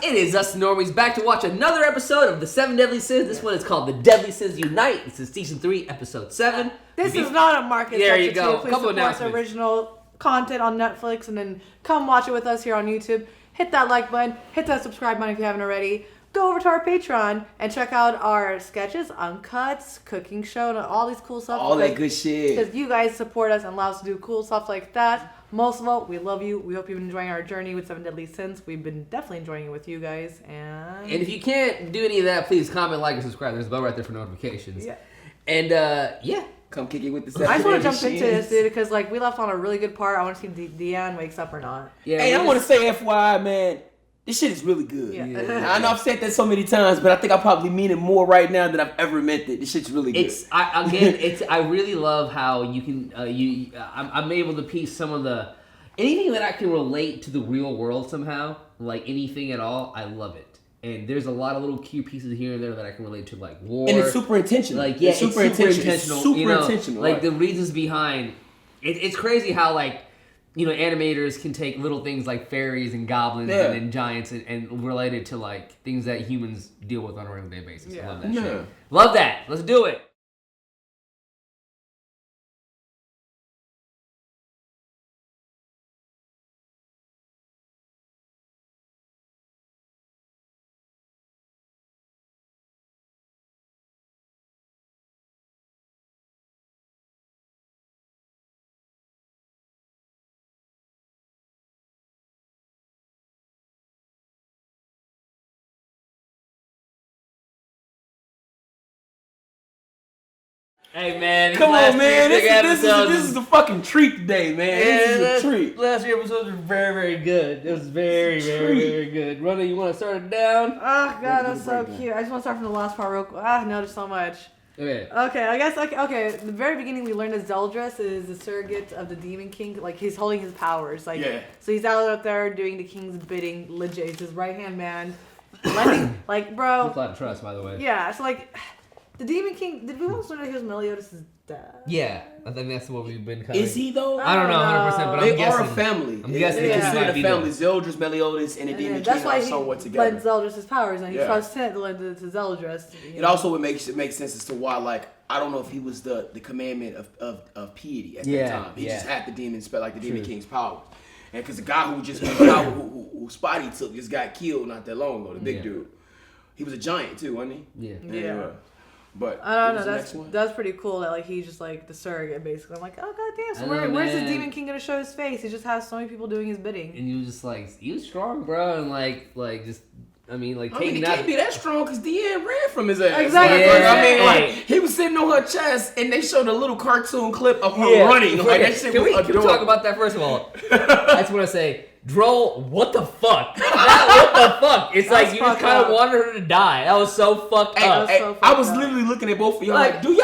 It is us Normies back to watch another episode of the 7 Deadly Sins. This one is called The Deadly Sins Unite. This is season 3, episode 7. This is not a market. There you go. Please Couple support announcements. Original content on Netflix, and then come watch it with us here on YouTube. Hit that like button. Hit that subscribe button if you haven't already. Go over to our Patreon and check out our sketches, uncuts, cooking show, and all these cool stuff. All that good shit. Because you guys support us and allow us to do cool stuff like that. Most of all, we love you. We hope you've been enjoying our journey with 7 Deadly Sins. We've been definitely enjoying it with you guys. And if you can't do any of that, please comment, like, and subscribe. There's a bell right there for notifications. Yeah. And, yeah. Come kick it with the 7 I just want to jump Deadly into this, Sins. dude, because like we left on a really good part. I want to see Diane wakes up or not. Yeah. Hey, I want to say FYI, man, this shit is really good. Yeah. I know I've said that so many times, but I think I probably mean it more right now than I've ever meant it. This shit's really good. I really love how you can, I'm able to piece some of the, anything that I can relate to the real world somehow, like anything at all, I love it. And there's a lot of little cute pieces here and there that I can relate to, like war. And it's super intentional. Like, yeah, it's super intentional. It's super intentional. Like, right. the reasons behind, it's crazy how, like, you know, animators can take little things like fairies and goblins and giants and relate it to, like, things that humans deal with on a regular day basis. Yeah. I love that shit. Love that. Let's do it. Hey man, Come on, man. This This is a fucking treat today, man. This is a treat. Last year's episodes were very, very good. It was very, very, very good. Rona, you want to start it down? Oh god, that's so cute. I just want to start from the last part real quick. No, there's so much. Okay. Okay, I guess okay. At the very beginning, we learned that Zeldris is the surrogate of the Demon King. Like he's holding his powers. Like so, he's out up there doing the king's bidding. Legit, he's his right hand man. Like bro. It's a lot of trust, by the way. Yeah. So like. The Demon King, did we once learn that he was Meliodas' dad? Yeah, I think that's what we've been kind of... Is he though? I don't know 100%, but I'm guessing. They are a family. I'm guessing they might consider be the family. Zeldris, Meliodas, and the Demon King are somewhat together. That's why he lent Zeldris his powers, and he trusts him to lend it to Zeldris. It also would make sense as to why, like, I don't know if he was the commandment of piety at that time. He just had the demons, like the Demon King's power. And because the guy who Spotty took just got killed not that long ago, the big dude. He was a giant too, wasn't he? Yeah. But I don't know. That's pretty cool that like he's just like the surrogate basically. I'm like, oh goddamn. So where's the Demon King gonna show his face? He just has so many people doing his bidding. And you just like he was strong, bro, and like just he can't be that strong because Diane ran from his ass. Exactly. Like he was sitting on her chest, and they showed a little cartoon clip of her running. Like that shit can we talk about that first of all? I just want to say. Droll, what the fuck? What the fuck? It's like you just kind of wanted her to die. That was so fucked up. I was literally looking at both of y'all like, do y'all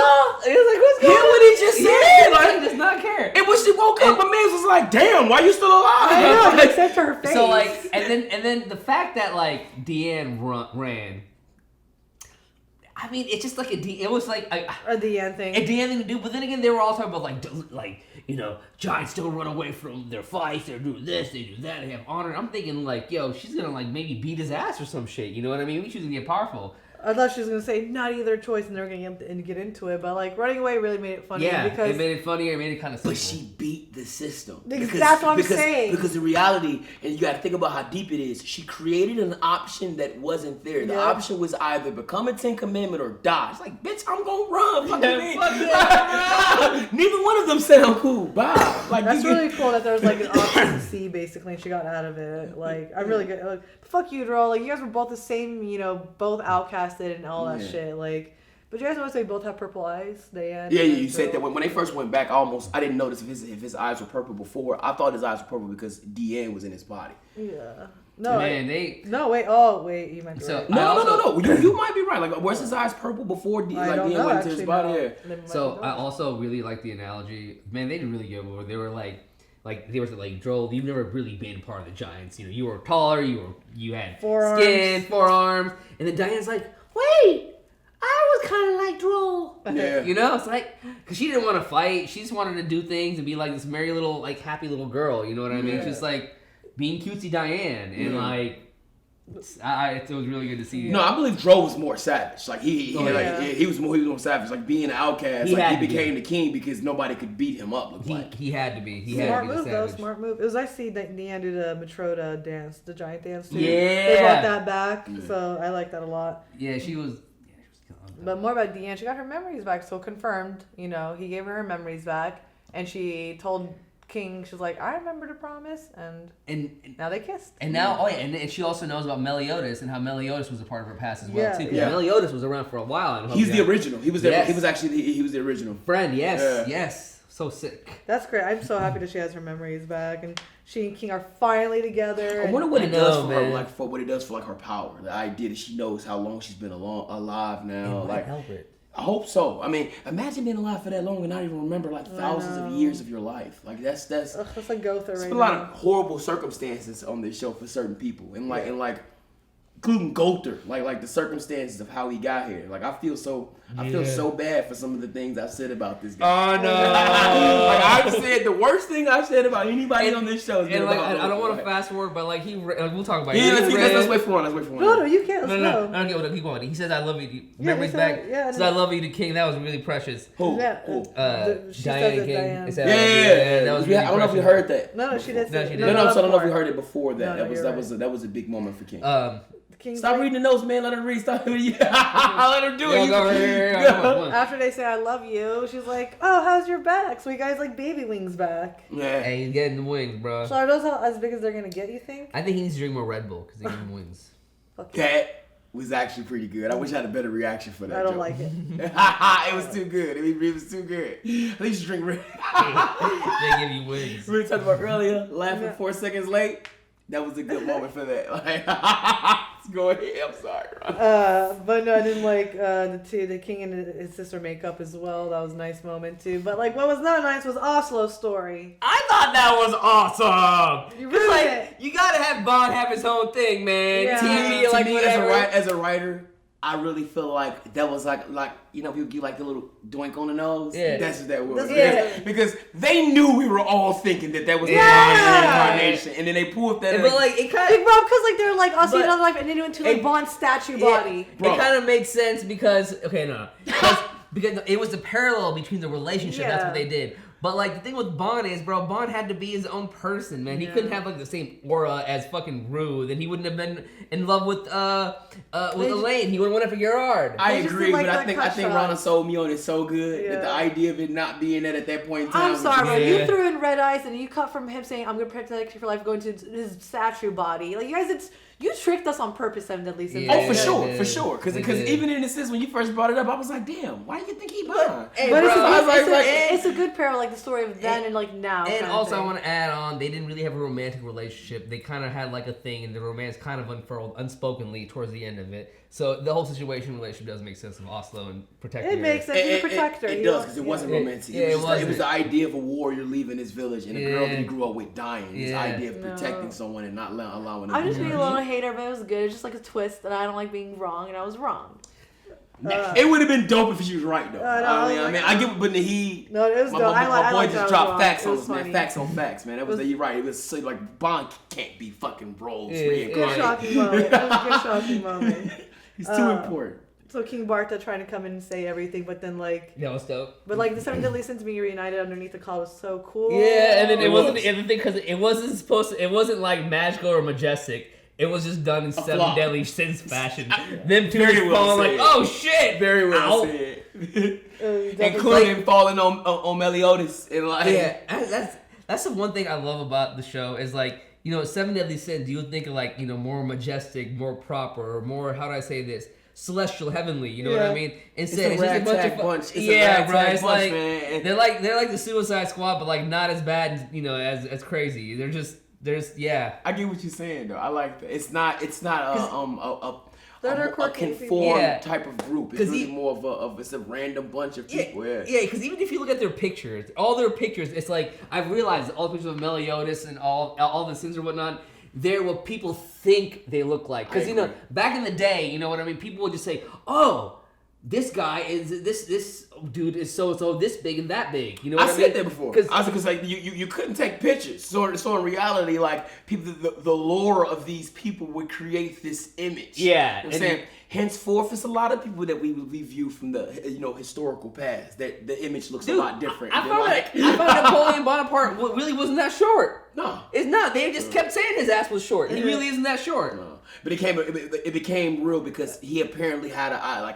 it was like, what's going on? what he just said? Like, he does not care. And when she woke up, my man was like, damn, why you still alive? I know, except for her face. So like, and then the fact that like Diane ran. I mean, it's just like it was like a Diane thing. A Diane thing to do, but then again, they were all talking about like you know, giants don't run away from their fights. They do this, they do that. They have honor. I'm thinking like, yo, she's gonna like maybe beat his ass or some shit. You know what I mean? Maybe she's gonna get powerful. I thought she was gonna say not either choice, and they were gonna get into it. But like running away really made it funny. Yeah, because it made it funnier. It made it kind of simple. But she beat the system. That's what I'm saying. Because the reality, and you got to think about how deep it is. She created an option that wasn't there. The option was either become a 10 Commandment or die. It's like, bitch, I'm gonna run. Fuck me. Neither one of them sound cool. Bye. Like that's really cool that there was like an option C basically, and she got out of it. Like I'm really good. Like, fuck you, Droll. Like you guys were both the same. You know, both outcasted and all that shit. Like, but you guys notice they both have purple eyes. Diane. Yeah. You said that when they first went back. I didn't notice if his eyes were purple before. I thought his eyes were purple because Diane was in his body. Yeah. No. Man, No. Wait. Oh, wait. You might be right. No. You might be right. Like, was his eyes purple before Diane went into his body? Yeah. So I also really like the analogy. Man, they did really good. Where they were like they were like, Droll, you've never really been part of the Giants. You know, you were taller. You had skin, forearms, and then Diane's like, wait, I was kind of like Droll. Yeah. You know, it's like, because she didn't want to fight. She just wanted to do things and be like this merry little, like, happy little girl. You know what I mean? Just like being cutesy Diane and like. It was really good to see. No, I believe Dro was more savage. Like he was more savage. Like being an outcast, he became the king because nobody could beat him up. He had to be. Smart move though. Smart move. It was nice to see that Diane do the Matroda dance, the giant dance too. Yeah, they brought that back, so I like that a lot. Yeah, she was. But more about Diane, she got her memories back, so confirmed. You know, he gave her memories back, and she told King, she's like, I remember the promise, and now they kissed. And now, and she also knows about Meliodas and how Meliodas was a part of her past as well too. Because Meliodas was around for a while. And he's the original. He was he was actually he was the original friend. Yes. So sick. That's great. I'm so happy that she has her memories back, and she and King are finally together. I wonder what it does for her, like for what it does for like her power. The idea that she knows how long she's been alive now. It might help it. I hope so. I mean, imagine being alive for that long and not even remember like thousands of years of your life. Like that's a go through. There's been a lot of horrible circumstances on this show for certain people, and including Golter, like the circumstances of how he got here. Like I feel so bad for some of the things I've said about this guy. Oh no! Like I've said the worst thing I've said about anybody on this show. And I don't want to fast forward, but like we'll talk about it. Yeah, let's wait for one. No, you can't. No. I don't get what. Keep going. He says, "I love you." Memories back. Yeah. Says, "I love you" to King. That was really precious. Who? Diane and King. Yeah. That was really I don't know if you heard that. No, she did. No, she didn't. No, I don't know if you heard it before that. That was a big moment for King. Stop reading the notes, man. Let her read. Stop. Let her do it. After they say "I love you," she's like, "Oh, how's your back?" So you guys like baby wings back. Yeah. Hey, he's getting the wings, bro. So are those as big as they're gonna get? You think? I think he needs to drink more Red Bull because they give him wings. That was actually pretty good. I wish I had a better reaction for that. I don't like it. It was too good. It was too good. At least you drink Red. They give you wings. We were talking about earlier, laughing 4 seconds late. That was a good moment for that. Like, go ahead. I'm sorry. But no, I didn't like the King and his sister make up as well. That was a nice moment too. But like, what was not nice was Oslo's story. I thought that was awesome. You ruined it. You gotta have Bond have his own thing, man. Yeah. TV, like whatever. As a writer, I really feel like that was like you know, people give like the little doink on the nose. Yeah. That's what that was. Yeah. Because they knew we were all thinking that was the Bond incarnation, and then they pulled that. But like, it kind of because like they're like Oslo another life, and then it went to like Bond's statue body. It kind of made sense because because it was the parallel between the relationship. That's what they did. But like the thing with Bond is, bro, Bond had to be his own person, man. He couldn't have like the same aura as fucking Rue. Then he wouldn't have been in love with Elaine. He would have went for Gerard. I agree, but I think Rana sold me on it so good that the idea of it not being that at that point in time. I'm sorry, bro. You threw in red eyes and you cut from him saying, "I'm gonna protect you for life," going to his statue body. Like you guys, you tricked us on purpose, Seven Deadly Sins. Oh, for sure. Because even in the sense when you first brought it up, I was like, damn, why do you think he Bond? But it's a good parallel, like the story of then and like now. And also, I want to add on, they didn't really have a romantic relationship. They kind of had like a thing, and the romance kind of unfurled unspokenly towards the end of it. So the whole relationship does make sense of Oslo and protecting her. It makes sense. He's a protector. It does, because it wasn't romantic. It was the idea of a warrior leaving his village and a girl that he grew up with dying. His idea of protecting someone and not allowing them. I'm just being a little hater, but it was good. It's just like a twist, and I don't like being wrong, and I was wrong. It would have been dope if she was right, though. I get, but he. No, it was dope. My boy just dropped facts on us, man. Facts on facts, man. You're right. It was so, like Bond can't be fucking roles. Good shocking moment. It was a good shocking moment. He's too important. So King Bartha trying to come in and say everything, but then like that was dope. But like the Seven Deadly Sins being reunited underneath the call was so cool. Yeah, and then it wasn't the thing because it wasn't supposed to. It wasn't like magical or majestic. It was just done in Seven Deadly Sins fashion. Them two just falling like, oh shit! Very well said. Including falling on Meliodas and like that's the one thing I love about the show is like, you know, Seven Deadly Sins. You would think of like, you know, more majestic, more proper, or more, how do I say this? Celestial, heavenly, you know what I mean? Instead, it's just a bunch of bunch. It's like man. they're like the Suicide Squad, but like not as bad, you know, as crazy. They're just I get what you're saying though. I like that. It's not a conformed type of group. It's really more of it's a random bunch of people. Yeah, because even if you look at their pictures, all their pictures, it's like I've realized all the pictures of Meliodas and all the sins or whatnot. They're what people think they look like. Because, you know, back in the day, you know what I mean? People would just say, oh, this guy is this dude is so this big and that big. You know what I mean? I said that before. Because like you couldn't take pictures. So in reality, like people, the lore of these people would create this image. Yeah, you know what I'm saying. Henceforth, it's a lot of people that we view from the historical past that the image looks a lot different. I found Napoleon Bonaparte really wasn't that short. No, it's not. They just kept saying his ass was short. He really isn't that short. No. But it became real because he apparently had I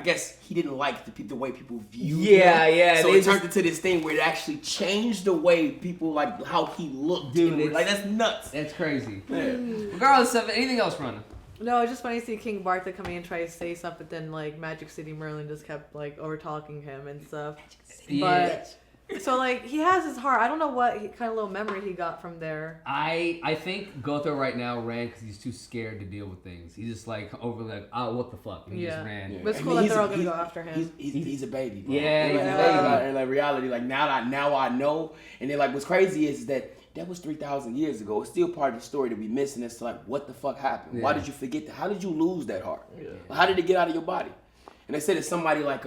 guess he didn't like the way people viewed him. Yeah. So it turned into this thing where it actually changed the way people like how he looked. Dude, like that's nuts. That's crazy. Yeah. Regardless of anything else, Rhonda. No, it's just funny to see King Bartha come in and try to say something, then like Magic City Merlin just kept like over talking him and stuff. Yeah. But so like he has his heart. I don't know what kind of little memory he got from there. I think Gotho right now ran because he's too scared to deal with things. He's just like over like, oh, what the fuck, and he just ran. Yeah. But it's cool that they're all gonna go after him. He's a baby, bro. Yeah, he's a baby. And like reality, like now I know. And then like what's crazy is that was 3,000 years ago. It's still part of the story that we missing. It's like, what the fuck happened? Yeah. Why did you forget that? How did you lose that heart? Yeah. How did it get out of your body? And they said it's somebody like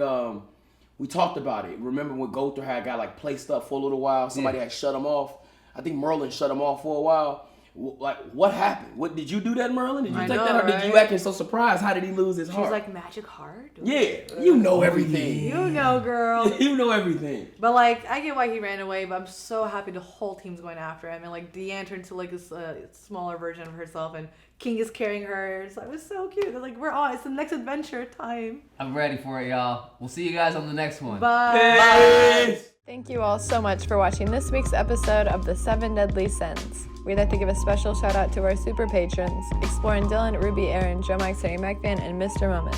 we talked about it. Remember when Gotho had got like placed up for a little while? Somebody had shut him off. I think Merlin shut him off for a while. Like, what happened? What did you do that, Merlin? Did you take that, or did you acting so surprised? How did he lose his heart? She's like, magic heart? Yeah, you know everything. You know, girl. You know everything. But like, I get why he ran away, but I'm so happy the whole team's going after him. And like, Diane turned to like this smaller version of herself, and King is carrying her. So it was so cute. They're like, we're on. It's the next adventure time. I'm ready for it, y'all. We'll see you guys on the next one. Bye. Peace. Thank you all so much for watching this week's episode of The 7 Deadly Sins. We'd like to give a special shout out to our super patrons, Exploring Dylan, Ruby, Aaron, Joe Mike, Sarah McVan, and Mr. Momus.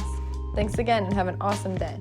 Thanks again and have an awesome day.